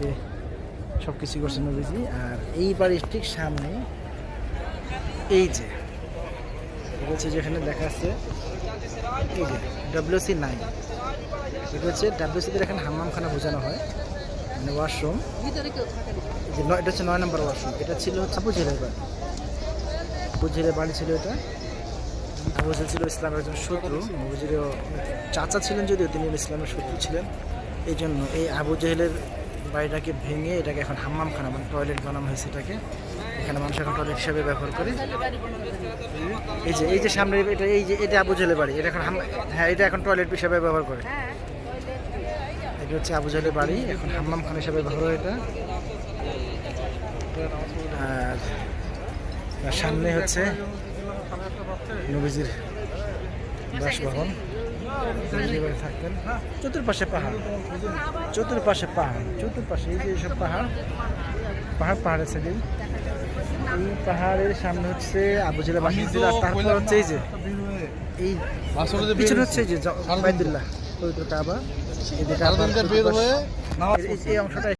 বাড়িতে সব কিছু করছে নবীজি। আর এই বাড়ির ঠিক সামনে এই যে এটা হচ্ছে যেখানে লেখা আছে এই যে WC9, এটা হচ্ছে WC-তে এখানে হাম্মামখানা বোঝানো হয়, মানে ওয়াশরুম। এটা হচ্ছে 9 নম্বর ওয়াশরুম। এটা ছিল হচ্ছে আবু জেহেলের বাড়ি। আবু জেহেলের বাড়ি ছিল এটা। আবু জেহেল ছিল ইসলামের একজন শত্রু। নবীজিরও চাচা ছিলেন, যদিও তিনি ইসলামের শত্রু ছিলেন। এই জন্য এই আবু জেহেলের বাড়িটাকে ভেঙে এটাকে এখন হাম্মামখানা মানে টয়লেট বানানো হয়েছে এটাকে। এখানে মানুষ এখন টয়লেট হিসাবে ব্যবহার করে। এই যে সামনে এটা, এই যে এটা আবু জেহেলের বাড়ি, এটা এখন হ্যাঁ এটা এখন টয়লেট হিসাবে ব্যবহার করে। এটা হচ্ছে আবু জেহেলের বাড়ি, এখন হাম্মামখানা হিসাবে ব্যবহার হয় এটা। আর সামনে হচ্ছে নবীজির বাসভবন, যেভাবে থাকতেন। চতুর্পাশে পাহাড়, চতুর্পাশে পাহাড়, চতুর্পাশে এই যে সব পাহাড়, পাহাড়ের সাইডে এই পাহাড়ের সামনে হচ্ছে আবু জেহেলের বাসা ছিল। আর তারপর হচ্ছে এই যে এই পিছনে হচ্ছে এই যে বাইতুল্লাহ, পবিত্র কাবা। এই যে এই অংশটা